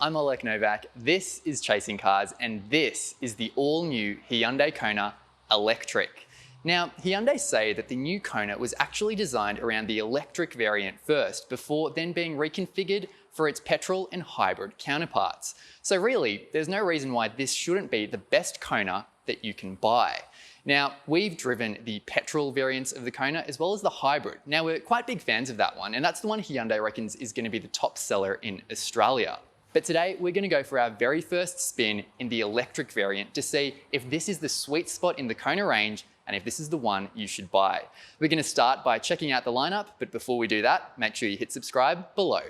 I'm Oleg Novak, this is Chasing Cars, and this is the all-new Hyundai Kona Electric. Now, Hyundai say that the new Kona was actually designed around the electric variant first, before then being reconfigured for its petrol and hybrid counterparts. So really, there's no reason why this shouldn't be the best Kona that you can buy. Now, we've driven the petrol variants of the Kona as well as the hybrid. Now, we're quite big fans of that one, and that's the one Hyundai reckons is going to be the top seller in Australia. But today, we're going to go for our very first spin in the electric variant to see if this is the sweet spot in the Kona range and if this is the one you should buy. We're going to start by checking out the lineup, but before we do that, make sure you hit subscribe below.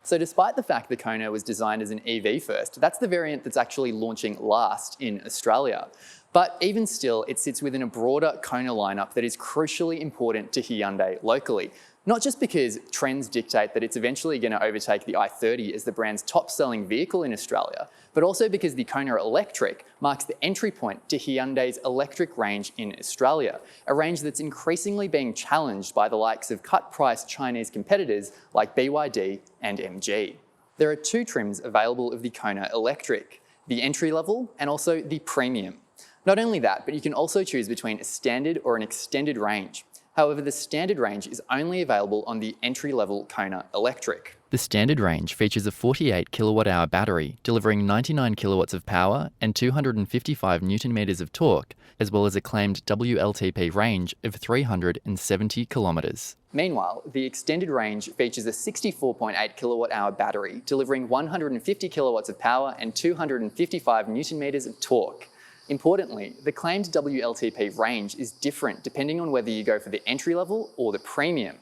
So despite the fact the Kona was designed as an EV first, that's the variant that's actually launching last in Australia. But even still, it sits within a broader Kona lineup that is crucially important to Hyundai locally. Not just because trends dictate that it's eventually going to overtake the i30 as the brand's top-selling vehicle in Australia, but also because the Kona Electric marks the entry point to Hyundai's electric range in Australia, a range that's increasingly being challenged by the likes of cut-price Chinese competitors like BYD and MG. There are two trims available of the Kona Electric, the entry-level and also the premium. Not only that, but you can also choose between a standard or an extended range. However, the standard range is only available on the entry-level Kona Electric. The standard range features a 48 kilowatt-hour battery, delivering 99 kilowatts of power and 255 newton-meters of torque, as well as a claimed WLTP range of 370 kilometers. Meanwhile, the extended range features a 64.8 kilowatt-hour battery, delivering 150 kilowatts of power and 255 newton-meters of torque. Importantly, the claimed WLTP range is different depending on whether you go for the entry-level or the premium,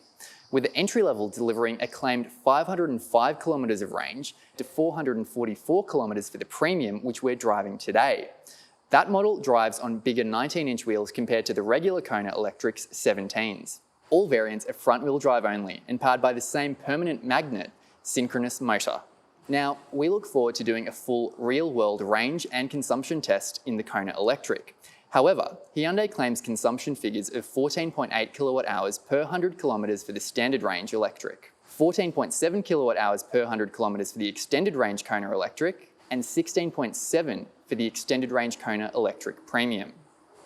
with the entry-level delivering a claimed 505 kilometers of range to 444 kilometers for the premium, which we're driving today. That model drives on bigger 19-inch wheels compared to the regular Kona Electric's 17s. All variants are front-wheel drive only and powered by the same permanent magnet synchronous motor. Now, we look forward to doing a full real-world range and consumption test in the Kona Electric. However, Hyundai claims consumption figures of 14.8 kilowatt hours per 100 kilometers for the standard range Electric, 14.7 kilowatt hours per 100 kilometers for the extended range Kona Electric, and 16.7 for the extended range Kona Electric Premium.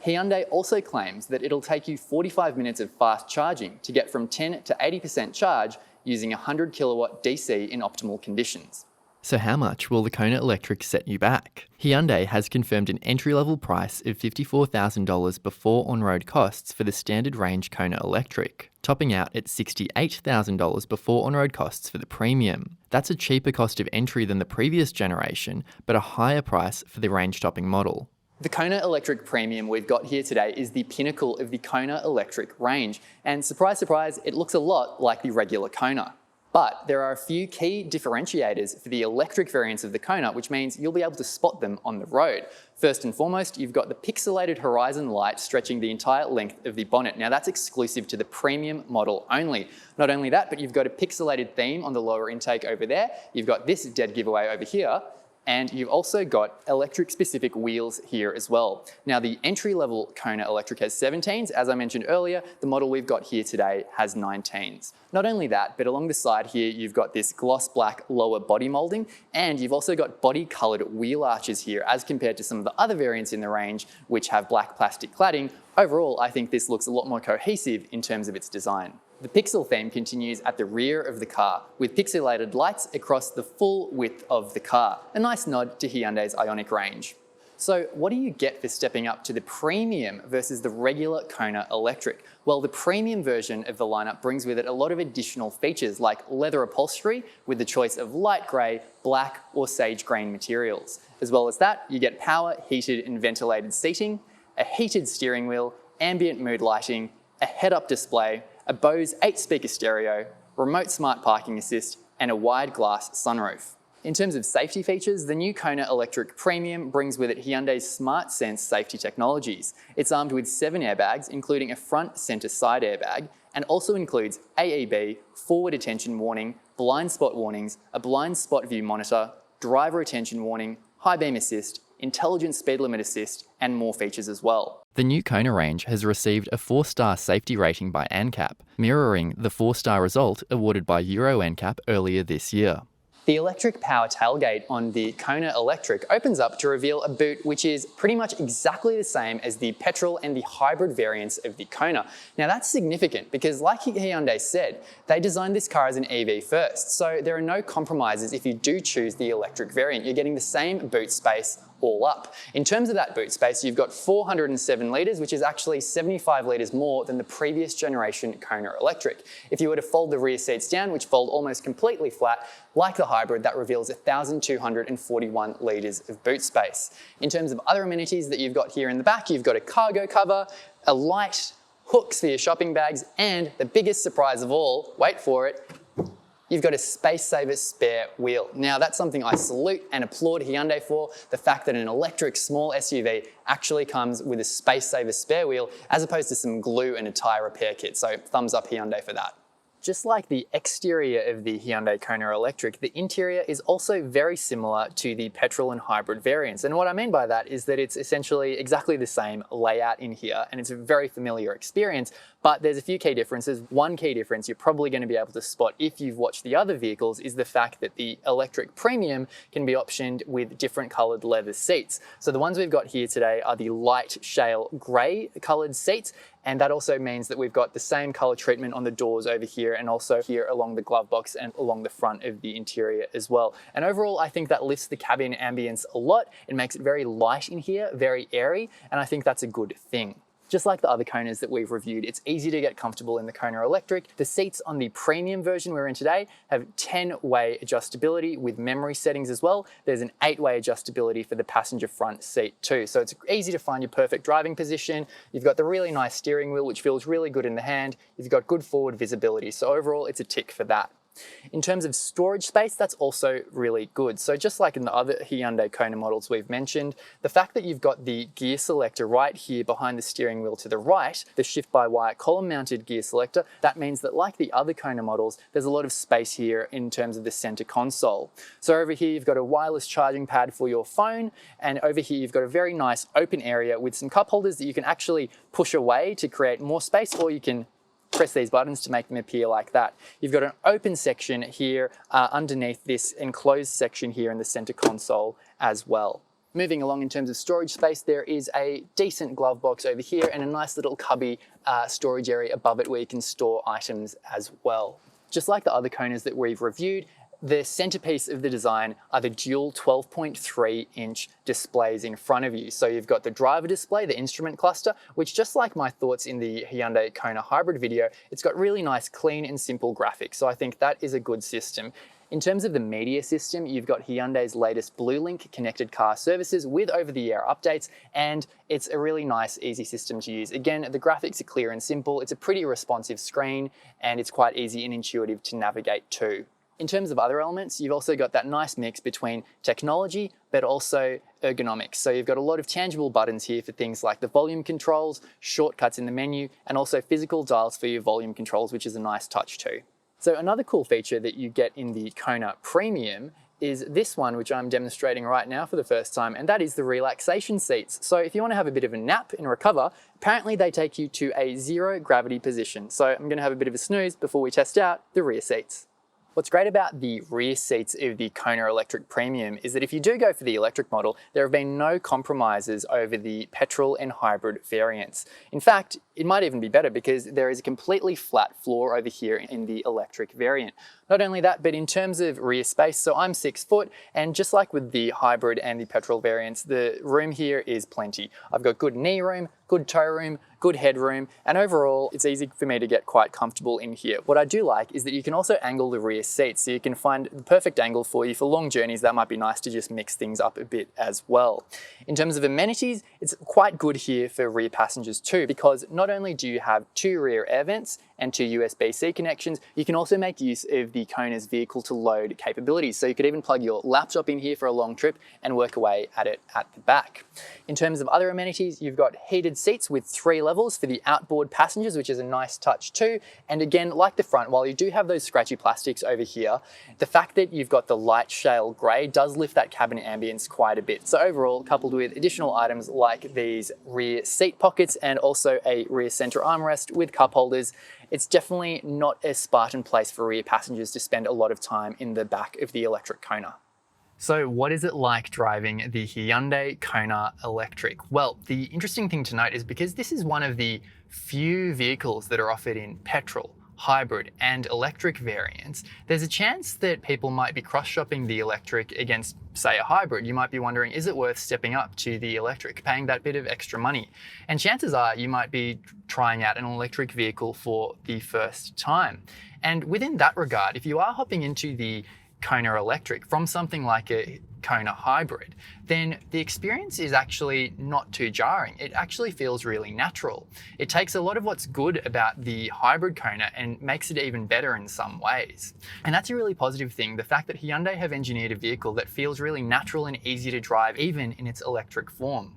Hyundai also claims that it'll take you 45 minutes of fast charging to get from 10 to 80% charge using 100 kilowatt DC in optimal conditions. So how much will the Kona Electric set you back? Hyundai has confirmed an entry-level price of $54,000 before on-road costs for the standard range Kona Electric, topping out at $68,000 before on-road costs for the premium. That's a cheaper cost of entry than the previous generation, but a higher price for the range-topping model. The Kona Electric Premium we've got here today is the pinnacle of the Kona Electric range, and surprise, surprise, it looks a lot like the regular Kona. But there are a few key differentiators for the electric variants of the Kona, which means you'll be able to spot them on the road. First and foremost, you've got the pixelated horizon light stretching the entire length of the bonnet. Now that's exclusive to the premium model only. Not only that, but you've got a pixelated theme on the lower intake over there. You've got this dead giveaway over here. And you've also got electric-specific wheels here as well. Now, the entry-level Kona Electric has 17s. As I mentioned earlier, the model we've got here today has 19s. Not only that, but along the side here, you've got this gloss black lower body molding, and you've also got body-colored wheel arches here, as compared to some of the other variants in the range, which have black plastic cladding. Overall, I think this looks a lot more cohesive in terms of its design. The pixel theme continues at the rear of the car, with pixelated lights across the full width of the car, a nice nod to Hyundai's Ioniq range. So what do you get for stepping up to the premium versus the regular Kona Electric? Well, the premium version of the lineup brings with it a lot of additional features like leather upholstery with the choice of light grey, black or sage green materials. As well as that, you get power, heated and ventilated seating, a heated steering wheel, ambient mood lighting, a head-up display, a Bose 8-speaker stereo, remote smart parking assist, and a wide glass sunroof. In terms of safety features, the new Kona Electric Premium brings with it Hyundai's Smart Sense safety technologies. It's armed with 7 airbags, including a front center side airbag, and also includes AEB, forward attention warning, blind spot warnings, a blind spot view monitor, driver attention warning, high beam assist, intelligent speed limit assist, and more features as well. The new Kona range has received a 4-star safety rating by ANCAP, mirroring the 4-star result awarded by Euro NCAP earlier this year. The electric power tailgate on the Kona Electric opens up to reveal a boot which is pretty much exactly the same as the petrol and the hybrid variants of the Kona. Now that's significant because, like Hyundai said, they designed this car as an EV first, so there are no compromises if you do choose the electric variant. You're getting the same boot space all up. In terms of that boot space, you've got 407 litres, which is actually 75 litres more than the previous generation Kona Electric. If you were to fold the rear seats down, which fold almost completely flat, like the hybrid, that reveals 1,241 litres of boot space. In terms of other amenities that you've got here in the back, you've got a cargo cover, a light, hooks for your shopping bags, and the biggest surprise of all, wait for it, you've got a space saver spare wheel. Now that's something I salute and applaud Hyundai for, the fact that an electric small SUV actually comes with a space saver spare wheel as opposed to some glue and a tyre repair kit. So thumbs up Hyundai for that. Just like the exterior of the Hyundai Kona Electric, the interior is also very similar to the petrol and hybrid variants. And what I mean by that is that it's essentially exactly the same layout in here, and it's a very familiar experience, but there's a few key differences. One key difference you're probably going to be able to spot if you've watched the other vehicles is the fact that the electric premium can be optioned with different coloured leather seats. So the ones we've got here today are the light shale grey coloured seats, and that also means that we've got the same colour treatment on the doors over here and also here along the glove box and along the front of the interior as well. And overall, I think that lifts the cabin ambience a lot. It makes it very light in here, very airy, and I think that's a good thing. Just like the other Konas that we've reviewed, it's easy to get comfortable in the Kona Electric. The seats on the premium version we're in today have 10-way adjustability with memory settings as well. There's an 8-way adjustability for the passenger front seat too. So it's easy to find your perfect driving position. You've got the really nice steering wheel, which feels really good in the hand. You've got good forward visibility. So overall, it's a tick for that. In terms of storage space, that's also really good. So just like in the other Hyundai Kona models we've mentioned, the fact that you've got the gear selector right here behind the steering wheel to the right, the shift-by-wire column-mounted gear selector, that means that like the other Kona models, there's a lot of space here in terms of the center console. So over here, you've got a wireless charging pad for your phone, and over here, you've got a very nice open area with some cup holders that you can actually push away to create more space, or you can press these buttons to make them appear like that. You've got an open section here underneath this enclosed section here in the center console as well. Moving along in terms of storage space, there is a decent glove box over here and a nice little cubby storage area above it where you can store items as well. Just like the other Konas that we've reviewed, the centerpiece of the design are the dual 12.3-inch displays in front of you. So you've got the driver display, the instrument cluster, which just like my thoughts in the Hyundai Kona hybrid video, it's got really nice, clean and simple graphics. So I think that is a good system. In terms of the media system, you've got Hyundai's latest BlueLink connected car services with over-the-air updates, and it's a really nice, easy system to use. Again, the graphics are clear and simple. It's a pretty responsive screen, and it's quite easy and intuitive to navigate too. In terms of other elements, you've also got that nice mix between technology, but also ergonomics. So you've got a lot of tangible buttons here for things like the volume controls, shortcuts in the menu, and also physical dials for your volume controls, which is a nice touch too. So another cool feature that you get in the Kona Premium is this one, which I'm demonstrating right now for the first time, and that is the relaxation seats. So if you want to have a bit of a nap and recover, apparently they take you to a zero gravity position. So I'm going to have a bit of a snooze before we test out the rear seats. What's great about the rear seats of the Kona Electric Premium is that if you do go for the electric model, there have been no compromises over the petrol and hybrid variants. In fact, it might even be better because there is a completely flat floor over here in the electric variant. Not only that, but in terms of rear space, so I'm 6 foot, and just like with the hybrid and the petrol variants, the room here is plenty. I've got good knee room, good toe room, good headroom, and overall, it's easy for me to get quite comfortable in here. What I do like is that you can also angle the rear seats, so you can find the perfect angle for you for long journeys. That might be nice to just mix things up a bit as well. In terms of amenities, it's quite good here for rear passengers too, because not only do you have 2 rear air vents and 2 USB-C connections, you can also make use of the Kona's vehicle to load capabilities. So you could even plug your laptop in here for a long trip and work away at it at the back. In terms of other amenities, you've got heated seats with 3 levels for the outboard passengers, which is a nice touch too. And again, like the front, while you do have those scratchy plastics over here, the fact that you've got the light shale grey does lift that cabin ambience quite a bit. So overall, coupled with additional items like these rear seat pockets and also a rear center armrest with cup holders, it's definitely not a Spartan place for rear passengers to spend a lot of time in the back of the electric Kona. So what is it like driving the Hyundai Kona Electric? Well, the interesting thing to note is because this is one of the few vehicles that are offered in petrol, hybrid and electric variants, there's a chance that people might be cross-shopping the electric against, say, a hybrid. You might be wondering, is it worth stepping up to the electric, paying that bit of extra money? And chances are you might be trying out an electric vehicle for the first time. And within that regard, if you are hopping into the Kona Electric from something like a Kona hybrid, then the experience is actually not too jarring. It actually feels really natural. It takes a lot of what's good about the hybrid Kona and makes it even better in some ways. And that's a really positive thing, the fact that Hyundai have engineered a vehicle that feels really natural and easy to drive even in its electric form.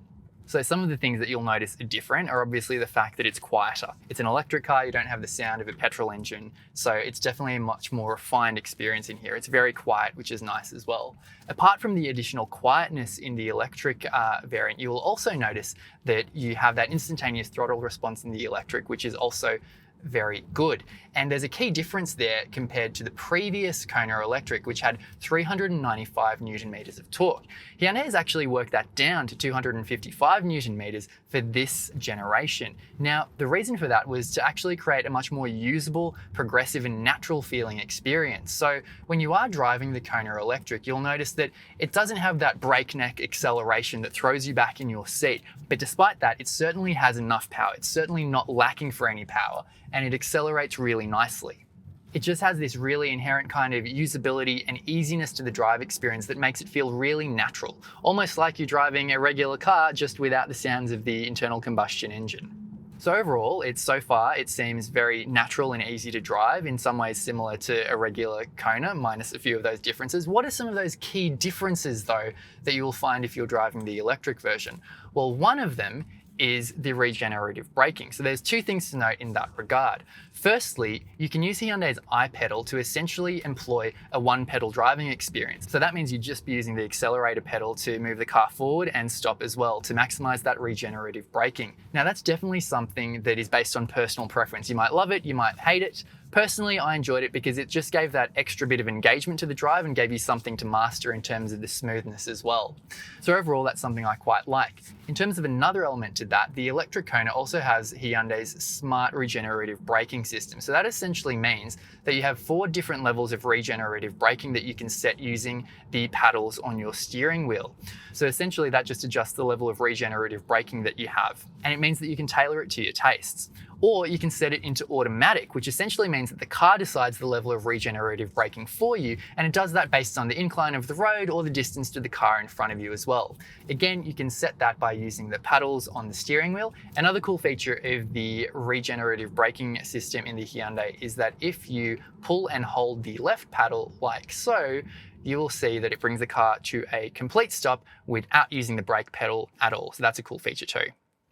So some of the things that you'll notice are different are obviously the fact that it's quieter. It's an electric car, you don't have the sound of a petrol engine, so it's definitely a much more refined experience in here. It's very quiet, which is nice as well. Apart from the additional quietness in the electric variant, you will also notice that you have that instantaneous throttle response in the electric, which is also very good. And there's a key difference there compared to the previous Kona Electric, which had 395 Newton meters of torque. Hyundai has actually worked that down to 255 Newton meters for this generation. Now, the reason for that was to actually create a much more usable, progressive and natural feeling experience. So when you are driving the Kona Electric, you'll notice that it doesn't have that breakneck acceleration that throws you back in your seat. But despite that, it certainly has enough power. It's certainly not lacking for any power, and it accelerates really nicely. It just has this really inherent kind of usability and easiness to the drive experience that makes it feel really natural, almost like you're driving a regular car just without the sounds of the internal combustion engine. So overall, so far it seems very natural and easy to drive, in some ways similar to a regular Kona, minus a few of those differences. What are some of those key differences though that you will find if you're driving the electric version? Well, one of them is the regenerative braking. So there's two things to note in that regard. Firstly, you can use Hyundai's iPedal to essentially employ a one-pedal driving experience. So that means you'd just be using the accelerator pedal to move the car forward and stop as well to maximize that regenerative braking. Now that's definitely something that is based on personal preference. You might love it, you might hate it. Personally, I enjoyed it because it just gave that extra bit of engagement to the drive and gave you something to master in terms of the smoothness as well. So overall, that's something I quite like. In terms of another element to that, the electric Kona also has Hyundai's smart regenerative braking system. So that essentially means that you have 4 different levels of regenerative braking that you can set using the paddles on your steering wheel. So essentially that just adjusts the level of regenerative braking that you have. And it means that you can tailor it to your tastes. Or you can set it into automatic, which essentially means that the car decides the level of regenerative braking for you, and it does that based on the incline of the road or the distance to the car in front of you as well. Again, you can set that by using the paddles on the steering wheel. Another cool feature of the regenerative braking system in the Hyundai is that if you pull and hold the left paddle like so, you will see that it brings the car to a complete stop without using the brake pedal at all. So that's a cool feature too.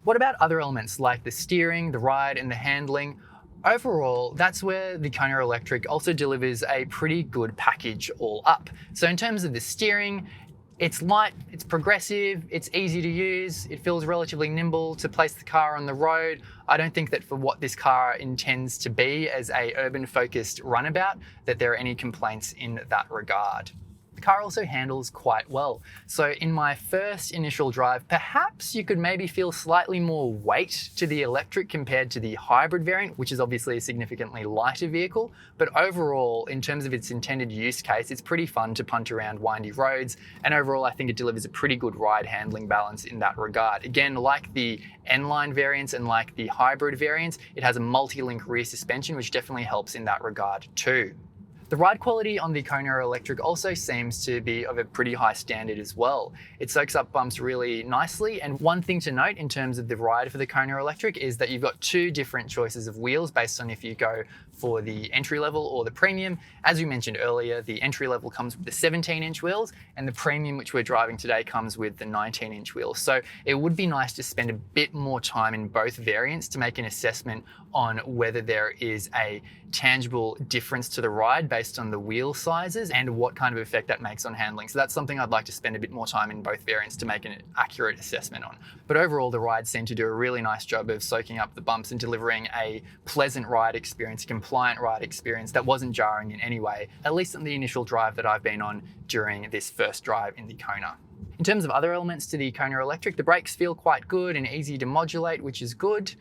What about other elements like the steering, the ride, and the handling? Overall, that's where the Kona Electric also delivers a pretty good package all up. So in terms of the steering, it's light, it's progressive, it's easy to use, it feels relatively nimble to place the car on the road. I don't think that for what this car intends to be as a urban-focused runabout, that there are any complaints in that regard. The car also handles quite well. So in my first initial drive, perhaps you could maybe feel slightly more weight to the electric compared to the hybrid variant, which is obviously a significantly lighter vehicle. But overall, in terms of its intended use case, it's pretty fun to punt around windy roads. And overall, I think it delivers a pretty good ride handling balance in that regard. Again, like the N-line variants and like the hybrid variants, it has a multi-link rear suspension, which definitely helps in that regard too. The ride quality on the Kona Electric also seems to be of a pretty high standard as well. It soaks up bumps really nicely, and one thing to note in terms of the ride for the Kona Electric is that you've got 2 different choices of wheels based on if you go for the entry level or the premium. As we mentioned earlier, the entry level comes with the 17-inch wheels, and the premium, which we're driving today, comes with the 19-inch wheels. So it would be nice to spend a bit more time in both variants to make an assessment on whether there is a tangible difference to the ride based based on the wheel sizes and what kind of effect that makes on handling. So that's something I'd like to spend a bit more time in both variants to make an accurate assessment on. But overall, the rides seem to do a really nice job of soaking up the bumps and delivering a pleasant ride experience, a compliant ride experience that wasn't jarring in any way, at least on the initial drive that I've been on during this first drive in the Kona. In terms of other elements to the Kona Electric, the brakes feel quite good and easy to modulate, which is good.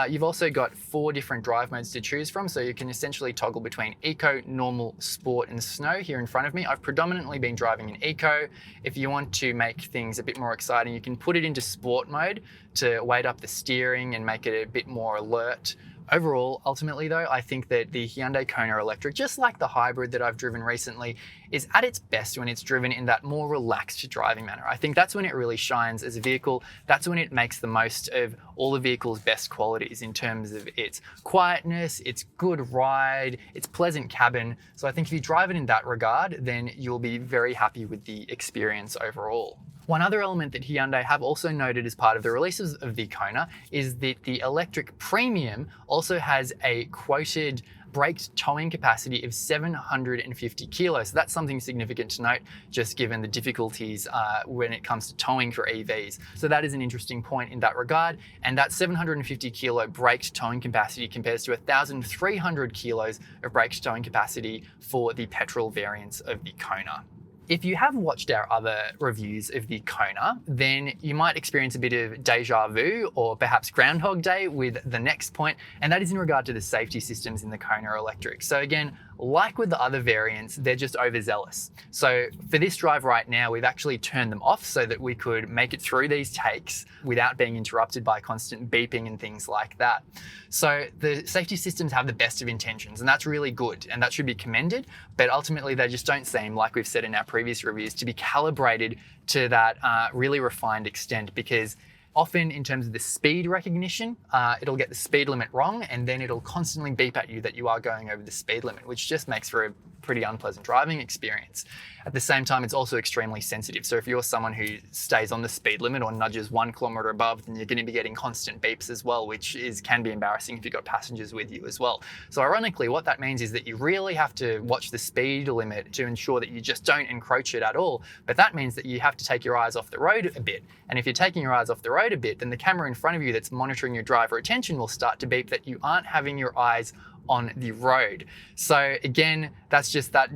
You've also got 4 different drive modes to choose from, so you can essentially toggle between Eco, Normal, Sport and Snow here in front of me. I've predominantly been driving in Eco. If you want to make things a bit more exciting, you can put it into Sport mode to weight up the steering and make it a bit more alert. Overall, ultimately though, I think that the Hyundai Kona Electric, just like the hybrid that I've driven recently, is at its best when it's driven in that more relaxed driving manner. I think that's when it really shines as a vehicle. That's when it makes the most of all the vehicle's best qualities in terms of its quietness, its good ride, its pleasant cabin. So I think if you drive it in that regard, then you'll be very happy with the experience overall. One other element that Hyundai have also noted as part of the releases of the Kona is that the electric premium also has a quoted braked towing capacity of 750 kilos. So that's something significant to note, just given the difficulties when it comes to towing for EVs. So that is an interesting point in that regard. And that 750 kilo braked towing capacity compares to 1,300 kilos of braked towing capacity for the petrol variants of the Kona. If you have watched our other reviews of the Kona, then you might experience a bit of deja vu or perhaps Groundhog Day with the next point, and that is in regard to the safety systems in the Kona Electric. So again, like with the other variants, they're just overzealous. So for this drive right now, we've actually turned them off so that we could make it through these takes without being interrupted by constant beeping and things like that. So the safety systems have the best of intentions, and that's really good, and that should be commended, but ultimately they just don't seem, like we've said in our previous reviews, to be calibrated to that really refined extent, because often in terms of the speed recognition, it'll get the speed limit wrong and then it'll constantly beep at you that you are going over the speed limit, which just makes for a pretty unpleasant driving experience. At the same time, it's also extremely sensitive. So if you're someone who stays on the speed limit or nudges 1 kilometer above, then you're going to be getting constant beeps as well, which can be embarrassing if you've got passengers with you as well. So ironically, what that means is that you really have to watch the speed limit to ensure that you just don't encroach it at all. But that means that you have to take your eyes off the road a bit. And if you're taking your eyes off the road a bit, then the camera in front of you that's monitoring your driver attention will start to beep that you aren't having your eyes on the road. So again, that's just that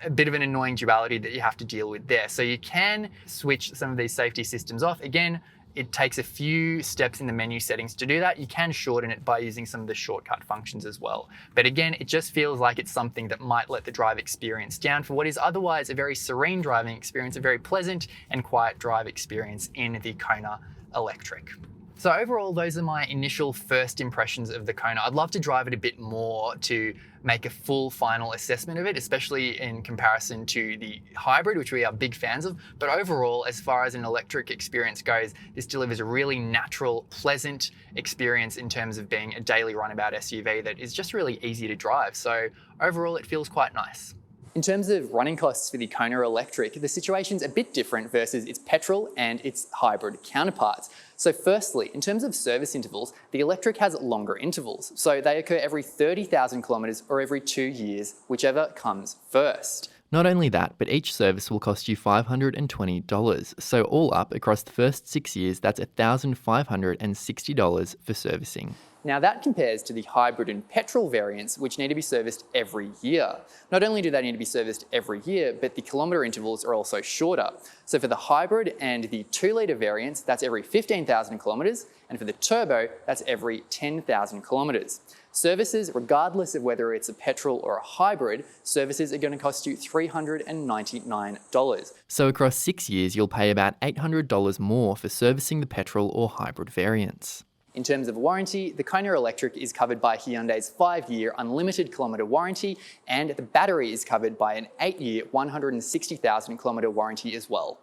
a bit of an annoying duality that you have to deal with there. So you can switch some of these safety systems off. Again, it takes a few steps in the menu settings to do that. You can shorten it by using some of the shortcut functions as well. But again, it just feels like it's something that might let the drive experience down for what is otherwise a very serene driving experience, a very pleasant and quiet drive experience in the Kona Electric. So overall, those are my initial first impressions of the Kona. I'd love to drive it a bit more to make a full final assessment of it, especially in comparison to the hybrid, which we are big fans of. But overall, as far as an electric experience goes, this delivers a really natural, pleasant experience in terms of being a daily runabout SUV that is just really easy to drive. So overall, it feels quite nice. In terms of running costs for the Kona Electric, the situation's a bit different versus its petrol and its hybrid counterparts. So firstly, in terms of service intervals, the Electric has longer intervals. So they occur every 30,000 kilometres or every 2 years, whichever comes first. Not only that, but each service will cost you $520. So all up, across the first 6 years, that's $1,560 for servicing. Now that compares to the hybrid and petrol variants, which need to be serviced every year. Not only do they need to be serviced every year, but the kilometre intervals are also shorter. So for the hybrid and the 2-litre variants, that's every 15,000 kilometres, and for the turbo, that's every 10,000 kilometres. Services, regardless of whether it's a petrol or a hybrid, services are going to cost you $399. So across 6 years, you'll pay about $800 more for servicing the petrol or hybrid variants. In terms of warranty, the Kona Electric is covered by Hyundai's 5-year unlimited kilometre warranty, and the battery is covered by an 8-year 160,000 kilometre warranty as well.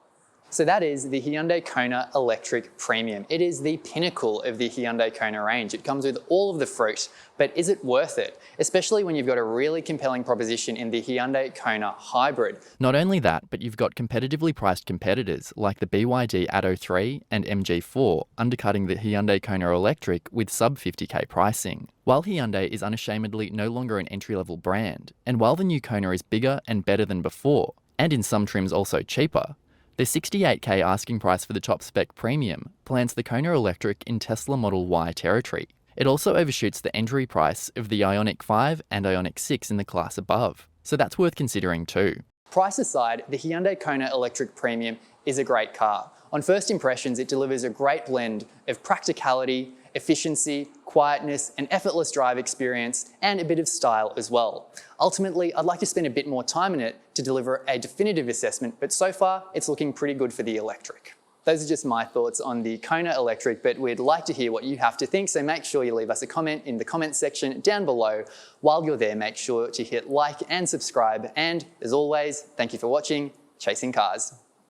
So that is the Hyundai Kona Electric Premium. It is the pinnacle of the Hyundai Kona range. It comes with all of the fruit, but is it worth it? Especially when you've got a really compelling proposition in the Hyundai Kona Hybrid. Not only that, but you've got competitively priced competitors like the BYD Atto 3 and MG4 undercutting the Hyundai Kona Electric with sub 50k pricing. While Hyundai is unashamedly no longer an entry-level brand, and while the new Kona is bigger and better than before, and in some trims also cheaper, the 68k asking price for the top-spec Premium plants the Kona Electric in Tesla Model Y territory. It also overshoots the entry price of the Ioniq 5 and Ioniq 6 in the class above, so that's worth considering too. Price aside, the Hyundai Kona Electric Premium is a great car. On first impressions, it delivers a great blend of practicality, efficiency, quietness, an effortless drive experience, and a bit of style as well. Ultimately, I'd like to spend a bit more time in it to deliver a definitive assessment, but so far, it's looking pretty good for the electric. Those are just my thoughts on the Kona Electric, but we'd like to hear what you have to think, so make sure you leave us a comment in the comments section down below. While you're there, make sure to hit like and subscribe, and as always, thank you for watching Chasing Cars.